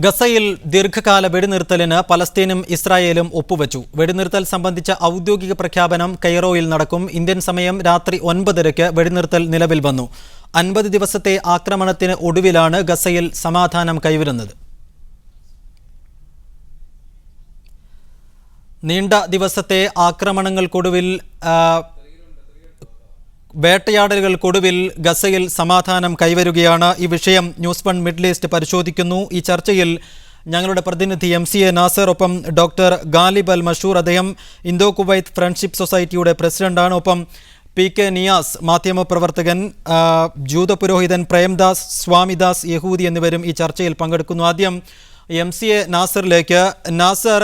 ഗസയിൽ ദീർഘകാല വെടിനിർത്തലിന് പലസ്തീനും ഇസ്രായേലും ഒപ്പുവച്ചു. വെടിനിർത്തൽ സംബന്ധിച്ച ഔദ്യോഗിക പ്രഖ്യാപനം കൈറോയിൽ നടക്കും. ഇന്ത്യൻ സമയം രാത്രി 9:30 വെടിനിർത്തൽ നിലവിൽ വന്നു. 50 ദിവസത്തെ ആക്രമണത്തിന് ഒടുവിലാണ് ഗസയിൽ സമാധാനം കൈവരുന്നത്. നീണ്ട ദിവസത്തെ ആക്രമണങ്ങൾക്കൊടുവിൽ വേട്ടയാടലുകൾക്കൊടുവിൽ ഗസയിൽ സമാധാനം കൈവരുകയാണ്. ഈ വിഷയം ന്യൂസ് 1 മിഡിൽ ഈസ്റ്റ് പരിശോധിക്കുന്നു. ഈ ചർച്ചയിൽ ഞങ്ങളുടെ പ്രതിനിധി MCA നാസർ, ഒപ്പം ഡോക്ടർ ഗാലിബ് അൽ മഷൂർ, അദ്ദേഹം ഇന്തോ കുവൈത്ത് ഫ്രണ്ട്ഷിപ്പ് സൊസൈറ്റിയുടെ പ്രസിഡന്റാണ്, ഒപ്പം PK നിയാസ്, മാധ്യമപ്രവർത്തകൻ, ജൂതപുരോഹിതൻ പ്രേംദാസ്, സ്വാമിദാസ് യഹൂദി എന്നിവരും ഈ ചർച്ചയിൽ പങ്കെടുക്കുന്നു. ആദ്യം MCA നാസറിലേക്ക്. നാസർ,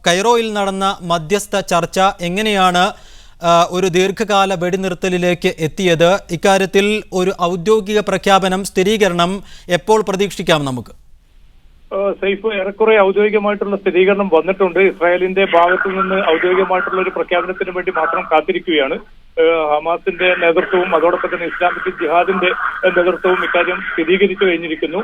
കൈറോയിൽ നടന്ന മധ്യസ്ഥ ചർച്ച എങ്ങനെയാണ് ഒരു ദീർഘകാല വെടിനിർത്തലിലേക്ക് എത്തിയത്? ഇക്കാര്യത്തിൽ ഒരു ഔദ്യോഗിക പ്രഖ്യാപനം, സ്ഥിരീകരണം എപ്പോൾ പ്രതീക്ഷിക്കാം നമുക്ക്? സൈഫ്, ഏറെക്കുറെ ഔദ്യോഗികമായിട്ടുള്ള സ്ഥിരീകരണം വന്നിട്ടുണ്ട്. ഇസ്രായേലിന്റെ ഭാഗത്തു നിന്ന് ഔദ്യോഗികമായിട്ടുള്ള ഒരു പ്രഖ്യാപനത്തിന് വേണ്ടി മാത്രം കാത്തിരിക്കുകയാണ്. ഹമാസിന്റെ നേതൃത്വവും അതോടൊപ്പം തന്നെ ഇസ്ലാമിക് ജിഹാദിന്റെ നേതൃത്വവും ഇക്കാര്യം സ്ഥിരീകരിച്ചു കഴിഞ്ഞിരിക്കുന്നു.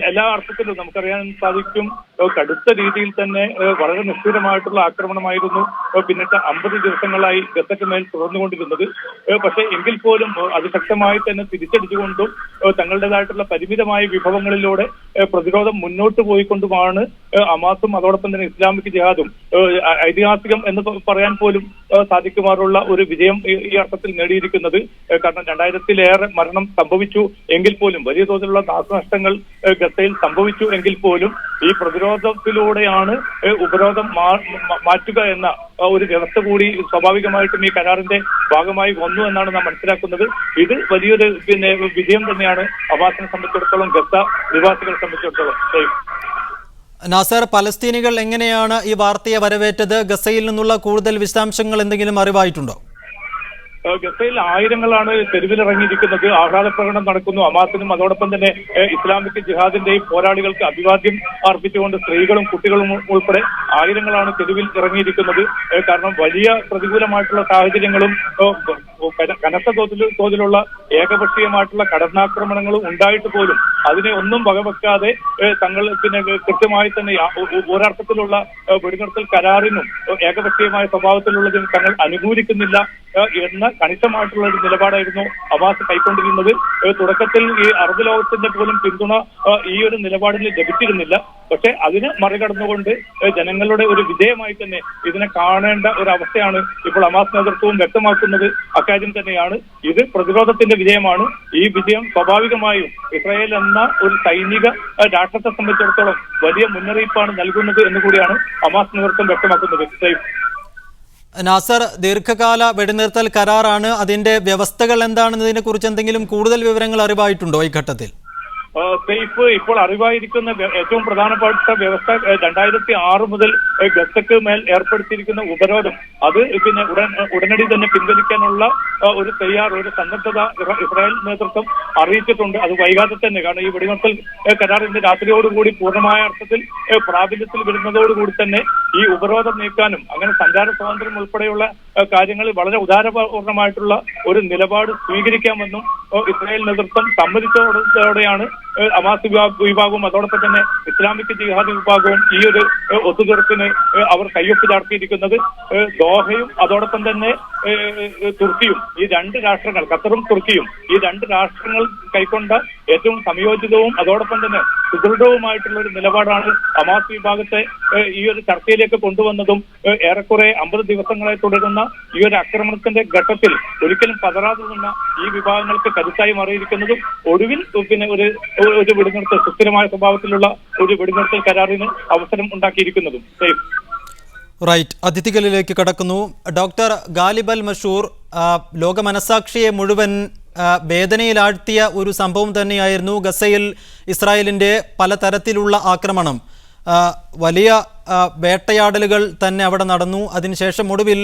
എല്ലാ അർത്ഥത്തിലും നമുക്കറിയാൻ സാധിക്കും, കടുത്ത രീതിയിൽ തന്നെ വളരെ നിഷ്ഠൂരമായിട്ടുള്ള ആക്രമണമായിരുന്നു പിന്നിട്ട് 50 ദിവസങ്ങളായി ഗസയ്ക്ക് മേൽ തുടർന്നുകൊണ്ടിരുന്നത്. പക്ഷേ എങ്കിൽ പോലും അതിശക്തമായി തന്നെ തിരിച്ചടിച്ചുകൊണ്ടും തങ്ങളുടേതായിട്ടുള്ള പരിമിതമായ വിഭവങ്ങളിലൂടെ പ്രതിരോധം മുന്നോട്ട് പോയിക്കൊണ്ടുമാണ് ഹമാസും അതോടൊപ്പം തന്നെ ഇസ്ലാമിക് ജിഹാദും ഐതിഹാസികം എന്ന് പറയാൻ പോലും സാധിക്കുമാറുള്ള ഒരു വിജയം ഈ അർത്ഥത്തിൽ നേടിയിരിക്കുന്നത്. കാരണം 2000-ലേറെ മരണം സംഭവിച്ചു എങ്കിൽ പോലും, വലിയ തോതിലുള്ള നാശനഷ്ടങ്ങൾ ഗസയിൽ സംഭവിച്ചു എങ്കിൽ പോലും ഈ പ്രതിരോധത്തിലൂടെയാണ് ഉപരോധം മാറ്റുക എന്ന ഒരു വ്യവസ്ഥ കൂടി സ്വാഭാവികമായിട്ടും ഈ കരാറിന്റെ ഭാഗമായി വന്നു എന്നാണ് നാം മനസ്സിലാക്കുന്നത്. ഇത് വലിയൊരു വിജയം തന്നെയാണ് ഹമാസിനെ സംബന്ധിച്ചിടത്തോളം, ഗസ നിവാസികളെ സംബന്ധിച്ചിടത്തോളം. നാസർ, പലസ്തീനികൾ എങ്ങനെയാണ് ഈ വാർത്തയെ വരവേറ്റത്? ഗസയിൽ നിന്നുള്ള കൂടുതൽ വിശദാംശങ്ങൾ എന്തെങ്കിലും അറിവായിട്ടുണ്ടോ? ഗസയിൽ ആയിരങ്ങളാണ് തെരുവിലിറങ്ങിയിരിക്കുന്നത്. ആഹ്ലാദ പ്രകടനം നടക്കുന്നു. ഹമാസിനും അതോടൊപ്പം തന്നെ ഇസ്ലാമിക് ജിഹാദിന്റെയും പോരാളികൾക്ക് അഭിവാദ്യം അർപ്പിച്ചുകൊണ്ട് സ്ത്രീകളും കുട്ടികളും ഉൾപ്പെടെ ആയിരങ്ങളാണ് തെരുവിൽ ഇറങ്ങിയിരിക്കുന്നത്. കാരണം വലിയ പ്രതികൂലമായിട്ടുള്ള സാഹചര്യങ്ങളും കനത്ത തോതിലുള്ള ഏകപക്ഷീയമായിട്ടുള്ള കടന്നാക്രമണങ്ങളും ഉണ്ടായിട്ട് പോലും അതിനെ ഒന്നും വകവെക്കാതെ തങ്ങൾ കൃത്യമായി തന്നെ ഒരർത്ഥത്തിലുള്ള വെടിനിർത്തൽ കരാറിനും ഏകപക്ഷീയമായ സ്വഭാവത്തിലുള്ളതിനും തങ്ങൾ അനുകൂലിക്കുന്നില്ല എന്ന കണിശമായിട്ടുള്ള ഒരു നിലപാടായിരുന്നു ഹമാസ് കൈക്കൊണ്ടിരുന്നത്. തുടക്കത്തിൽ ഈ അറബ് ലോകത്തിന്റെ പോലും പിന്തുണ ഈ ഒരു നിലപാടിന് ലഭിച്ചിരുന്നില്ല. പക്ഷെ അതിനെ മറികടന്നുകൊണ്ട് ജനങ്ങളുടെ ഒരു വിജയമായി തന്നെ ഇതിനെ കാണേണ്ട ഒരു അവസ്ഥയാണ് ഇപ്പോൾ ഹമാസ് നേതൃത്വവും വ്യക്തമാക്കുന്നത്. അക്കാര്യം തന്നെയാണ്, ഇത് പ്രതിരോധത്തിന്റെ വിജയമാണ്. ഈ വിജയം സ്വാഭാവികമായും ഇസ്രായേൽ എന്ന ഒരു സൈനിക രാഷ്ട്രത്തെ സംബന്ധിച്ചിടത്തോളം വലിയ മുന്നറിയിപ്പാണ് നൽകുന്നത് എന്നുകൂടിയാണ് ഹമാസ് നേതൃത്വം വ്യക്തമാക്കുന്നത്. നാസർ, ദീർഘകാല വെടിനിർത്തൽ കരാറാണ്. അതിന്റെ വ്യവസ്ഥകൾ എന്താണെന്നതിനെ കുറിച്ച് എന്തെങ്കിലും കൂടുതൽ വിവരങ്ങൾ അറിവായിട്ടുണ്ടോ ഈ ഘട്ടത്തിൽ? സൈഫ്, ഇപ്പോൾ അറിവായിരിക്കുന്ന ഏറ്റവും പ്രധാനപ്പെട്ട വ്യവസ്ഥ 2006 മുതൽ ഗസക്ക് മേൽ ഏർപ്പെടുത്തിയിരിക്കുന്ന ഉപരോധം, അത് ഉടനടി തന്നെ പിൻവലിക്കാനുള്ള ഒരു സന്നദ്ധത ഇസ്രായേൽ നേതൃത്വം അറിയിച്ചിട്ടുണ്ട്. അത് വൈകാതെ തന്നെ, കാരണം ഈ വെടിനിർത്തൽ കരാർ ഇന്ന് രാത്രിയോടുകൂടി പൂർണ്ണമായ അർത്ഥത്തിൽ പ്രാബല്യത്തിൽ വരുന്നതോടുകൂടി തന്നെ ഈ ഉപരോധം നീക്കാനും അങ്ങനെ സഞ്ചാര സ്വാതന്ത്ര്യം ഉൾപ്പെടെയുള്ള കാര്യങ്ങളിൽ വളരെ ഉദാരപൂർണമായിട്ടുള്ള ഒരു നിലപാട് സ്വീകരിക്കാമെന്നും ഇസ്രായേൽ നേതൃത്വം സമ്മതിച്ചതോടെയാണ് ഹമാസ് വിഭാഗവും അതോടൊപ്പം തന്നെ ഇസ്ലാമിക് ജിഹാദ് വിഭാഗവും ഈ ഒരു ഒത്തുതീർപ്പിന് അവർ കയ്യൊപ്പ് ചാർത്തിയിരിക്കുന്നത്. ദോഹയും അതോടൊപ്പം തന്നെ തുർക്കിയും, ഈ രണ്ട് രാഷ്ട്രങ്ങൾ, ഖത്തറും തുർക്കിയും, ഈ രണ്ട് രാഷ്ട്രങ്ങൾ കൈക്കൊണ്ട ഏറ്റവും സംയോജിതവും അതോടൊപ്പം തന്നെ സുദൃഢവുമായിട്ടുള്ള ഒരു നിലപാടാണ് ഹമാസ് വിഭാഗത്തെ ഈ ഒരു ചർച്ചയിലേക്ക് കൊണ്ടുവന്നതും. ഏറെക്കുറെ 50 ദിവസങ്ങളായി തുടരുന്ന ഈ ഒരു ആക്രമണത്തിന്റെ ഘട്ടത്തിൽ ഒരിക്കലും പതറാതെ നിന്ന ഈ വിഭാഗങ്ങൾക്ക് കരുത്തായി മാറിയിരിക്കുന്നതും ഒടുവിൽ ഒരു വെടിനിർത്തൽ, സുസ്ഥിരമായ സ്വഭാവത്തിലുള്ള ഒരു വെടിനിർത്തൽ കരാറിന് അവസരം ഉണ്ടാക്കിയിരിക്കുന്നതും. റൈറ്റ്, അതിഥികളിലേക്ക് കടക്കുന്നു. ഡോക്ടർ ഗാലിബ് അൽ മഷൂർ, ലോക മനസാക്ഷിയെ മുഴുവൻ വേദനയിലാഴ്ത്തിയ ഒരു സംഭവം തന്നെയായിരുന്നു ഗസയിൽ ഇസ്രായേലിൻ്റെ പലതരത്തിലുള്ള ആക്രമണം. വലിയ വേട്ടയാടലുകൾ തന്നെ അവിടെ നടന്നു. അതിനുശേഷം ഒടുവിൽ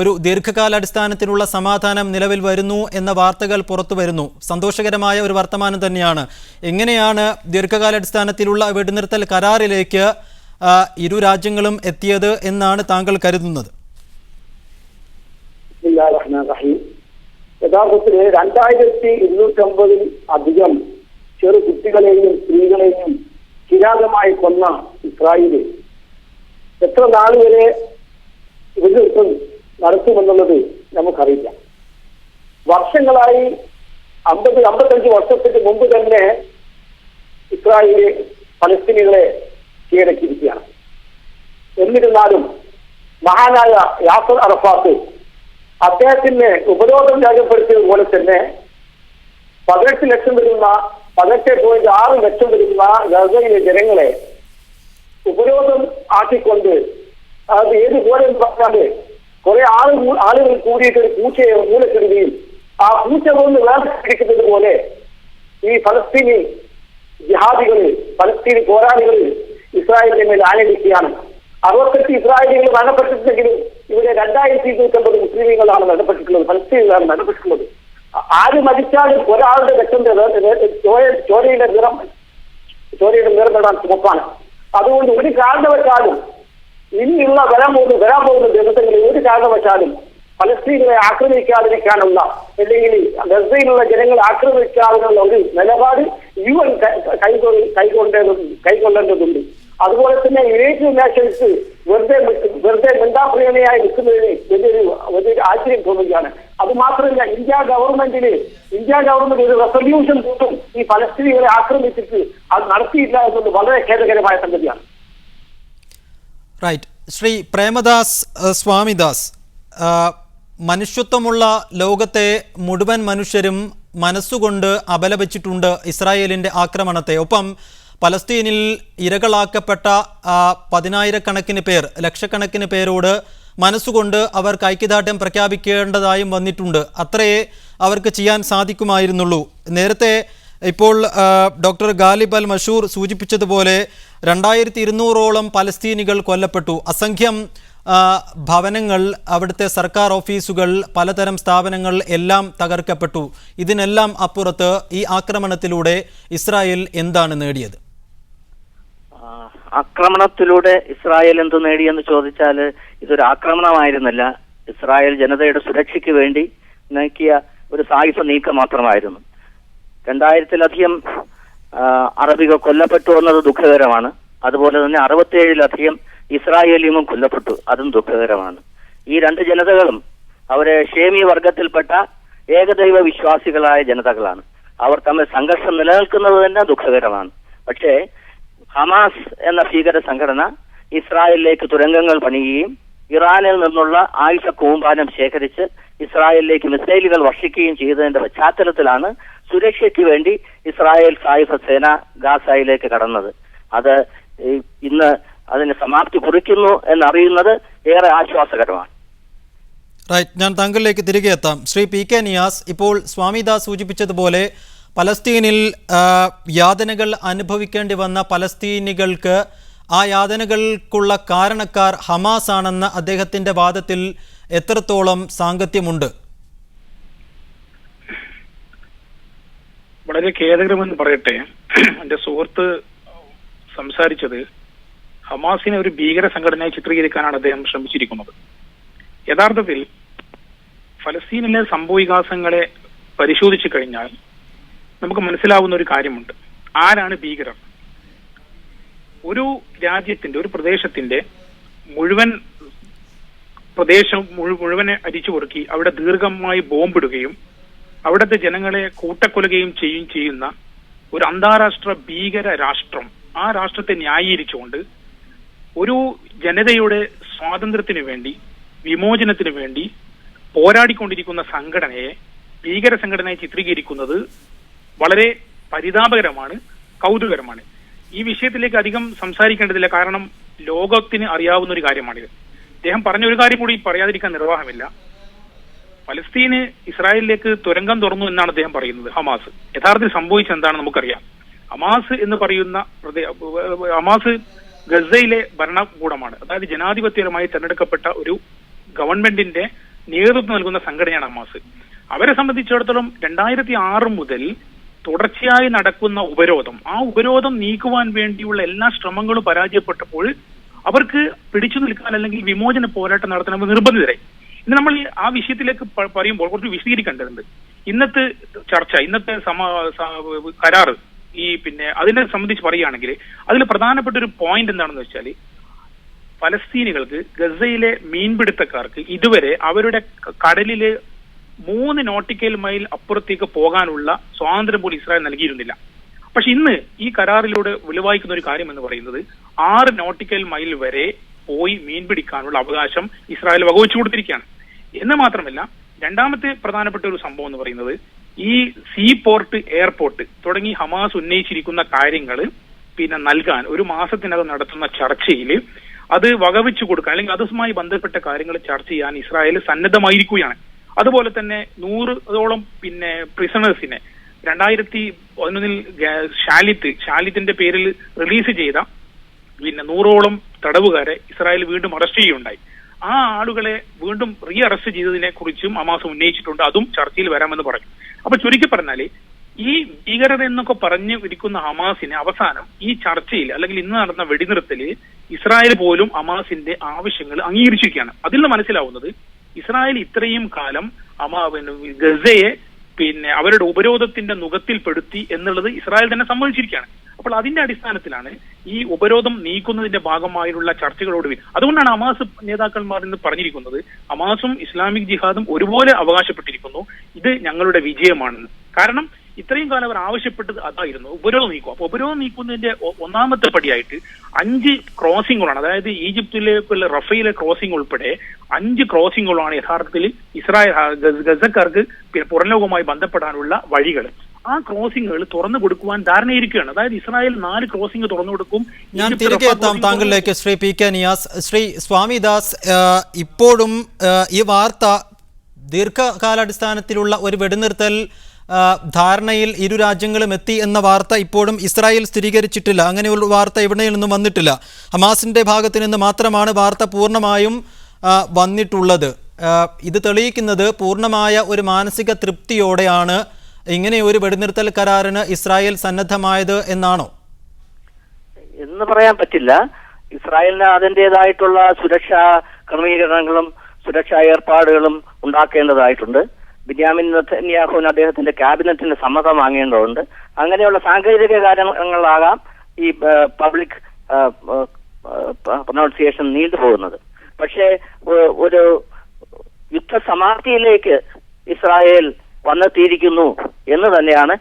ഒരു ദീർഘകാലാടിസ്ഥാനത്തിലുള്ള സമാധാനം നിലവിൽ വരുന്നു എന്ന വാർത്തകൾ പുറത്തു വരുന്നു. സന്തോഷകരമായ ഒരു വർത്തമാനം തന്നെയാണ്. എങ്ങനെയാണ് ദീർഘകാലാടിസ്ഥാനത്തിലുള്ള വെടിനിർത്തൽ കരാറിലേക്ക് ഇരു രാജ്യങ്ങളും എത്തിയത് എന്നാണ് താങ്കൾ കരുതുന്നത്? യഥാർത്ഥത്തിൽ 2250 അധികം ചെറു കുട്ടികളെയും സ്ത്രീകളെയും കിരാതമായി കൊന്ന ഇസ്രായേല് എത്ര നാൾ വരെ വെടിനിർത്തൽ നടത്തുമെന്നുള്ളത് നമുക്കറിയില്ല. വർഷങ്ങളായി 50-55 വർഷത്തിന് മുമ്പ് തന്നെ ഇസ്രായേല് പലസ്തീനികളെ കീഴടക്കിയിരിക്കുകയാണ്. എന്നിരുന്നാലും മഹാനായ യാസർ അറഫാത്ത് അദ്ദേഹത്തിന് ഉപരോധം രേഖപ്പെടുത്തിയതുപോലെ തന്നെ 18 ലക്ഷം വരുന്ന 18.6 ലക്ഷം വരുന്ന ഗസയിലെ ജനങ്ങളെ ഉപരോധം ആക്കിക്കൊണ്ട് അത് ഏതുപോലെ പറഞ്ഞാല് കുറെ ആളുകൾ കൂടിയിട്ട് ഒരു പൂച്ചയെ മൂലക്കിടുകയും ആ പൂച്ച കൊണ്ട് വേർതിരിക്കുന്നത് പോലെ ഈ ഫലസ്തീനി ജിഹാദികള് പലസ്തീനി പോരാളികൾ ഇസ്രായേലിന്റെ മേൽ ആഞ്ഞടിക്കുകയാണ്. 68 ഇസ്രായേലികൾ മരണപ്പെട്ടിട്ടുണ്ടെങ്കിലും ഇവിടെ 2250 മുസ്ലിങ്ങളാണ് മരണപ്പെട്ടിട്ടുള്ളത്, ഫലസ്തീനികളാണ് മരണപ്പെട്ടിട്ടുള്ളത്. ആര് മരിച്ചാലും ഒരാളുടെ രക്തത്തിന്റെ ചോരയുടെ നിറം നേടാൻ ചുമപ്പാണ്. അതുകൊണ്ട് ഒരു കാരണവശാലും ഇനിയുള്ള വരാൻ പോകുന്ന ദിവസങ്ങളിൽ ഒരു കാരണവശാലും ഫലസ്തീനികളെ ആക്രമിക്കാതിരിക്കാനുള്ള അല്ലെങ്കിൽ ഗസയിലുള്ള ജനങ്ങളെ ആക്രമിക്കാനുള്ള ഒരു നിലപാട് UN കൈക്കൊള്ളേണ്ടതുണ്ട്. അതുപോലെ തന്നെ യുണൈറ്റഡ് നേഷൻസ് വെറുതെ മിണ്ടാപ്രിയതയായി നിൽക്കുന്നതിന് വലിയൊരു ആശ്ചര്യം തോന്നുകയാണ്. അത് മാത്രമല്ല, ഇന്ത്യ ഗവൺമെന്റ് ഒരു റെസൊല്യൂഷൻ പോലും ഈ ഫലസ്തീനികളെ ആക്രമിച്ചിട്ട് അത് നടത്തിയില്ല എന്നത് വളരെ ഖേദകരമായ സംഗതിയാണ്. റൈറ്റ്. ശ്രീ പ്രേമദാസ് സ്വാമിദാസ്, മനുഷ്യത്വമുള്ള ലോകത്തെ മുഴുവൻ മനുഷ്യരും മനസ്സുകൊണ്ട് അപലപിച്ചിട്ടുണ്ട് ഇസ്രായേലിൻ്റെ ആക്രമണത്തെ. ഒപ്പം പലസ്തീനിൽ ഇരകളാക്കപ്പെട്ട 10,000-കണക്കിന് പേർ, ലക്ഷക്കണക്കിന് പേരോട് മനസ്സുകൊണ്ട് അവർക്ക് ഐക്യദാർഢ്യം പ്രഖ്യാപിക്കേണ്ടതായും വന്നിട്ടുണ്ട്. അത്രയേ അവർക്ക് ചെയ്യാൻ സാധിക്കുമായിരുന്നുള്ളൂ. നേരത്തെ ഇപ്പോൾ ഡോക്ടർ ഗാലിബ് അൽ മഷൂർ സൂചിപ്പിച്ചതുപോലെ 2200ഓളം പലസ്തീനികൾ കൊല്ലപ്പെട്ടു. അസംഖ്യം ഭവനങ്ങൾ, അവിടുത്തെ സർക്കാർ ഓഫീസുകൾ, പലതരം സ്ഥാപനങ്ങൾ എല്ലാം തകർക്കപ്പെട്ടു. ഇതിനെല്ലാം അപ്പുറത്ത് ഈ ആക്രമണത്തിലൂടെ ഇസ്രായേൽ എന്താണ് നേടിയത്? ആക്രമണത്തിലൂടെ ഇസ്രായേൽ എന്ത് നേടിയെന്ന് ചോദിച്ചാൽ ഇതൊരു ആക്രമണമായിരുന്നില്ല. ഇസ്രായേൽ ജനതയുടെ സുരക്ഷയ്ക്ക് വേണ്ടി നീക്കിയ ഒരു സായുധ നീക്കം മാത്രമായിരുന്നു. 2000-ലധികം അറബികൾ കൊല്ലപ്പെട്ടു എന്നത് ദുഃഖകരമാണ്. അതുപോലെ തന്നെ 67-ലധികം ഇസ്രായേലിയും കൊല്ലപ്പെട്ടു, അതും ദുഃഖകരമാണ്. ഈ രണ്ട് ജനതകളും അവരെ ഷേമി വർഗത്തിൽപ്പെട്ട ഏകദൈവ വിശ്വാസികളായ ജനതകളാണ്. അവർ തമ്മിൽ സംഘർഷം നിലനിൽക്കുന്നത് തന്നെ ദുഃഖകരമാണ്. പക്ഷേ ഹമാസ് എന്ന ഭീകര സംഘടന ഇസ്രായേലിലേക്ക് തുരങ്കങ്ങൾ പണിയുകയും ഇറാനിൽ നിന്നുള്ള ആയുധ കൂമ്പാരം ശേഖരിച്ച് ഇസ്രായേലിലേക്ക് മിസൈലുകൾ വർഷിക്കുകയും ചെയ്തതിന്റെ പശ്ചാത്തലത്തിലാണ് സുരക്ഷയ്ക്ക് വേണ്ടി ഇസ്രായേൽ സായുധ സേന ഗാസയിലേക്ക് കടന്നത്. അത് ഇന്ന് അതിന് സമാപ്തി കുറിക്കുന്നു എന്നറിയുന്നത് ഏറെ ആശ്വാസകരമാണ്. റൈറ്റ്. ഞാൻ താങ്കളിലേക്ക് തിരികെ എത്താം. ശ്രീ PK നിയാസ്, ഇപ്പോൾ സ്വാമിദാസ് സൂചിപ്പിച്ചതുപോലെ പലസ്തീനിൽ യാതനകൾ അനുഭവിക്കേണ്ടി വന്ന പലസ്തീനികൾക്ക് ആ യാതനകൾക്കുള്ള കാരണക്കാർ ഹമാസ് ആണെന്ന അദ്ദേഹത്തിൻ്റെ വാദത്തിൽ എത്രത്തോളം സാങ്കത്യമുണ്ട്? വളരെ ഖേദകരമെന്ന് പറയട്ടെ, എൻ്റെ സുഹൃത്ത് സംസാരിച്ചത് ഹമാസിനെ ഒരു ഭീകര സംഘടനയായി ചിത്രീകരിക്കാനാണ് അദ്ദേഹം ശ്രമിച്ചിരിക്കുന്നത്. യഥാർത്ഥത്തിൽ ഫലസ്തീനിലെ സംഭവവികാസങ്ങളെ പരിശോധിച്ചു കഴിഞ്ഞാൽ നമുക്ക് മനസ്സിലാവുന്ന ഒരു കാര്യമുണ്ട്. ആരാണ് ഭീകരർ? ഒരു രാജ്യത്തിന്റെ, ഒരു പ്രദേശത്തിന്റെ മുഴുവനെ അരിച്ചു പൊറുക്കി അവിടെ ദീർഘമായി ബോംബിടുകയും അവിടുത്തെ ജനങ്ങളെ കൂട്ടക്കൊല്ലുകയും ചെയ്യുന്ന ഒരു അന്താരാഷ്ട്ര ഭീകര രാഷ്ട്രം, ആ രാഷ്ട്രത്തെ ന്യായീകരിച്ചുകൊണ്ട് ഒരു ജനതയുടെ സ്വാതന്ത്ര്യത്തിന് വേണ്ടി, വിമോചനത്തിന് വേണ്ടി പോരാടിക്കൊണ്ടിരിക്കുന്ന സംഘടനയെ ഭീകര സംഘടനയെ ചിത്രീകരിക്കുന്നത് വളരെ പരിതാപകരമാണ്, കൗതുകരമാണ്. ഈ വിഷയത്തിലേക്ക് അധികം സംസാരിക്കേണ്ടതില്ല, കാരണം ലോകത്തിന് അറിയാവുന്ന ഒരു കാര്യമാണിത്. അദ്ദേഹം പറഞ്ഞ ഒരു കാര്യം കൂടി പറയാതിരിക്കാൻ നിർവാഹമില്ല. ഫലസ്തീന് ഇസ്രായേലിലേക്ക് തുരങ്കം തുറന്നു എന്നാണ് അദ്ദേഹം പറയുന്നത്. ഹമാസ് യഥാർത്ഥത്തിൽ സംഭവിച്ചത് എന്താണെന്ന് നമുക്കറിയാം. ഹമാസ് ഗസയിലെ ഭരണകൂടമാണ്. അതായത് ജനാധിപത്യപരമായി തെരഞ്ഞെടുക്കപ്പെട്ട ഒരു ഗവൺമെന്റിന്റെ നേതൃത്വം നൽകുന്ന സംഘടനയാണ് ഹമാസ്. അവരെ സംബന്ധിച്ചിടത്തോളം 2006 മുതൽ തുടർച്ചയായി നടക്കുന്ന ഉപരോധം, ആ ഉപരോധം നീക്കുവാൻ വേണ്ടിയുള്ള എല്ലാ ശ്രമങ്ങളും പരാജയപ്പെട്ടപ്പോൾ അവർക്ക് പിടിച്ചു നിൽക്കാൻ അല്ലെങ്കിൽ വിമോചന പോരാട്ടം നടത്തണമെന്ന് നിർബന്ധിതരായി. ഇന്ന് നമ്മൾ ആ വിഷയത്തിലേക്ക് പറയുമ്പോൾ കുറച്ച് വിശദീകരിക്കേണ്ടതുണ്ട്. ഇന്നത്തെ ചർച്ച, ഇന്നത്തെ കരാറ് അതിനെ സംബന്ധിച്ച് പറയുകയാണെങ്കിൽ അതിൽ പ്രധാനപ്പെട്ട ഒരു പോയിന്റ് എന്താണെന്ന് വെച്ചാൽ, ഫലസ്തീനികൾക്ക്, ഗസയിലെ മീൻപിടുത്തക്കാർക്ക് ഇതുവരെ അവരുടെ കടലില് 3 നോട്ടിക്കൽ മൈൽ അപ്പുറത്തേക്ക് പോകാനുള്ള സ്വാതന്ത്ര്യം പോലും ഇസ്രായേൽ നൽകിയിരുന്നില്ല. പക്ഷെ ഇന്ന് ഈ കരാറിലൂടെ വെളിവായിക്കുന്ന ഒരു കാര്യം എന്ന് പറയുന്നത് 6 നോട്ടിക്കൽ മൈൽ വരെ പോയി മീൻ പിടിക്കാനുള്ള അവകാശം ഇസ്രായേൽ വകവെച്ചു കൊടുത്തിരിക്കുകയാണ്. എന്ന് മാത്രമല്ല, രണ്ടാമത്തെ പ്രധാനപ്പെട്ട ഒരു സംഭവം എന്ന് പറയുന്നത്, ഈ സീ പോർട്ട്, എയർപോർട്ട് തുടങ്ങി ഹമാസ് ഉന്നയിച്ചിരിക്കുന്ന കാര്യങ്ങൾ നൽകാൻ ഒരു മാസത്തിനകം നടത്തുന്ന ചർച്ചയിൽ അത് വകവെച്ചു കൊടുക്കാൻ, അല്ലെങ്കിൽ അതുമായി ബന്ധപ്പെട്ട കാര്യങ്ങൾ ചർച്ച ചെയ്യാൻ ഇസ്രായേൽ സന്നദ്ധമായിരിക്കുകയാണ്. അതുപോലെ തന്നെ 100ഓളം പ്രിസണേഴ്സിനെ 2011 ഷാലിത്തിന്റെ പേരിൽ റിലീസ് ചെയ്ത 100ഓളം തടവുകാരെ ഇസ്രായേൽ വീണ്ടും അറസ്റ്റ് ചെയ്യുകയുണ്ടായി. ആ ആളുകളെ വീണ്ടും റീ അറസ്റ്റ് ചെയ്തതിനെ കുറിച്ചും ഹമാസ് ഉന്നയിച്ചിട്ടുണ്ട്. അതും ചർച്ചയിൽ വരാമെന്ന് പറഞ്ഞു. അപ്പൊ ചുരുക്കി പറഞ്ഞാല്, ഈ ഭീകരത എന്നൊക്കെ പറഞ്ഞു ഇരിക്കുന്ന ഹമാസിനെ അവസാനം ഈ ചർച്ചയിൽ, അല്ലെങ്കിൽ ഇന്ന് നടന്ന വെടിനിർത്തല്, ഇസ്രായേൽ പോലും ഹമാസിന്റെ ആവശ്യങ്ങൾ അംഗീകരിച്ചിരിക്കുകയാണ്. അതിൽ നിന്ന് മനസ്സിലാവുന്നത്, ഇസ്രായേൽ ഇത്രയും കാലം ഗസയെ അവരുടെ ഉപരോധത്തിന്റെ നുകത്തിൽപ്പെടുത്തി എന്നുള്ളത് ഇസ്രായേൽ തന്നെ സമ്മതിച്ചിരിക്കുകയാണ്. അപ്പോൾ അതിന്റെ അടിസ്ഥാനത്തിലാണ് ഈ ഉപരോധം നീക്കുന്നതിന്റെ ഭാഗമായുള്ള ചർച്ചകളോട് അതുകൊണ്ടാണ് ഹമാസ് നേതാക്കന്മാർ ഇന്ന് പറഞ്ഞിരിക്കുന്നത്, ഹമാസും ഇസ്ലാമിക് ജിഹാദും ഒരുപോലെ അവകാശപ്പെട്ടിരിക്കുന്നു, ഇത് ഞങ്ങളുടെ വിജയമാണെന്ന്. കാരണം ഇത്രയും കാലം അവർ ആവശ്യപ്പെട്ടത് അതായിരുന്നു, ഉപരോധം നീക്കുക. അപ്പൊ ഉപരോധം നീക്കുന്നതിന്റെ ഒന്നാമത്തെ പടിയായിട്ട് 5 ക്രോസിംഗുകളാണ്, അതായത് ഈജിപ്തിലേക്കുള്ള റഫയിലെ ക്രോസിംഗ് ഉൾപ്പെടെ 5 ക്രോസിംഗുകളാണ് യഥാർത്ഥത്തിൽ ഗസക്കാർക്ക് പുറംലോകവുമായി ബന്ധപ്പെടാനുള്ള വഴികൾ. ആ ക്രോസിംഗുകൾ തുറന്നു കൊടുക്കുവാൻ ധാരണയിരിക്കുകയാണ്. അതായത് ഇസ്രായേൽ 4 ക്രോസിംഗ് തുറന്നു കൊടുക്കും. ഞാൻ തിരികെ എത്താം താങ്കളിലേക്ക്, ശ്രീ PK നിയാസ്. ശ്രീ സ്വാമിദാസ്, ഇപ്പോഴും ഈ വാർത്ത ദീർഘകാലാടിസ്ഥാനത്തിലുള്ള ഒരു വെടിനിർത്തൽ ധാരണയിൽ ഇരു രാജ്യങ്ങളും എത്തി എന്ന വാർത്ത ഇപ്പോഴും ഇസ്രായേൽ സ്ഥിരീകരിച്ചിട്ടില്ല. അങ്ങനെയുള്ള വാർത്ത എവിടെ നിന്നും വന്നിട്ടില്ല. ഹമാസിന്റെ ഭാഗത്ത് നിന്ന് മാത്രമാണ് വാർത്ത പൂർണ്ണമായും വന്നിട്ടുള്ളത്. ഇത് തെളിയിക്കുന്നത് പൂർണ്ണമായ ഒരു മാനസിക തൃപ്തിയോടെയാണ് ഇങ്ങനെ ഒരു വെടിനിർത്തൽ കരാറിന് ഇസ്രായേൽ സന്നദ്ധമായത് എന്നാണോ? എന്ന് പറയാൻ പറ്റില്ല. ഇസ്രായേലിന് അതിൻ്റെതായിട്ടുള്ള സുരക്ഷാ ക്രമീകരണങ്ങളും സുരക്ഷാ ഏർപ്പാടുകളും ഉണ്ടാക്കേണ്ടതായിട്ടുണ്ട്. ബെന്യാമിൻ നെതന്യാഹുവിന് അദ്ദേഹത്തിന്റെ ക്യാബിനറ്റിന് സമ്മതം വാങ്ങേണ്ടതുണ്ട്. അങ്ങനെയുള്ള സാങ്കേതിക കാര്യങ്ങളാകാം ഈ പബ്ലിക് പ്രൊനൗൺസിയേഷൻ നീണ്ടുപോകുന്നത്. പക്ഷേ ഒരു യുദ്ധസമാപ്തിയിലേക്ക് ഇസ്രായേൽ വന്നെത്തിയിരിക്കുന്നു എന്ന് തന്നെയാണ്